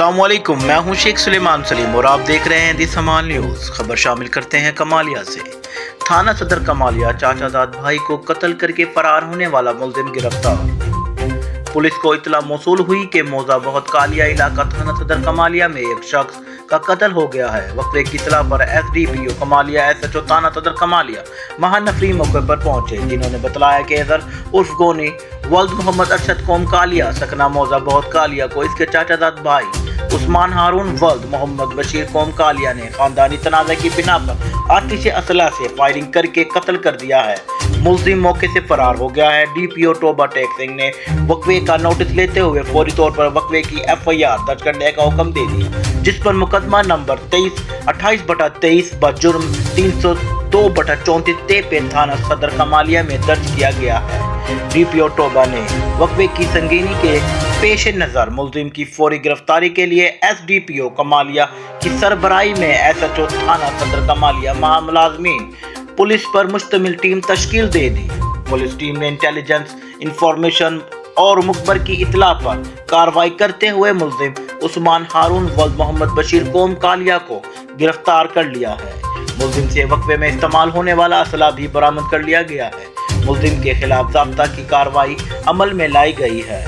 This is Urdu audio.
السلام علیکم، میں ہوں شیخ سلیمان سلیم اور آپ دیکھ رہے ہیں دی سمان نیوز۔ خبر شامل کرتے ہیں کمالیہ سے۔ تھانہ صدر کمالیہ چاچا زاد بھائی کو قتل کر کے فرار ہونے والا ملزم گرفتار۔ پولیس کو اطلاع موصول ہوئی کہ موزہ بہت کالیہ علاقہ تھانہ صدر کمالیہ میں ایک شخص کا قتل ہو گیا ہے۔ وقوع کی اطلاع پر ایس ڈی پی او کمالیہ SHO تھانہ صدر کمالیہ مہان نفری موقع پر پہنچے، جنہوں نے بتلایا کہ اظہر عرف گونی ولد محمد ارشد قوم کالیہ سکنہ موزہ بہت کالیہ کو اس کے چاچا زاد بھائی عثمان ہارون ولد محمد بشیر قوم کالیہ نے خاندانی تنازع کی بنا پر آتش اسلحہ سے فائرنگ کر کے قتل کر دیا ہے۔ ملزم موقع سے فرار ہو گیا ہے۔ DPO ٹوبہ ٹیک سنگھ نے وقوع کا نوٹس لیتے ہوئے فوری طور پر وقوع کی FIR درج کرنے کا حکم دے دیا، جس پر مقدمہ نمبر 28/23 بجرم 302/34 تے تھانہ صدر کمالیہ میں درج کیا گیا ہے۔ DPO ٹوبہ نے وقوع کی سنگینی کے پیش نظر ملزم کی فوری گرفتاری کے لیے SDPO کمالیہ کی سربراہی میں SHO تھانہ صدر کمالیہ مہا ملازمین پولیس پر مشتمل ٹیم تشکیل دے دی۔ پولیس ٹیم نے انٹیلیجنس انفارمیشن اور مخبر کی اطلاع پر کارروائی کرتے ہوئے ملزم عثمان ہارون ولد محمد بشیر قوم کالیہ کو گرفتار کر لیا ہے۔ ملزم سے وقوع میں استعمال ہونے والا اسلحہ بھی برآمد کر لیا گیا ہے۔ ملزم کے خلاف ضابطہ کی کارروائی عمل میں لائی گئی ہے۔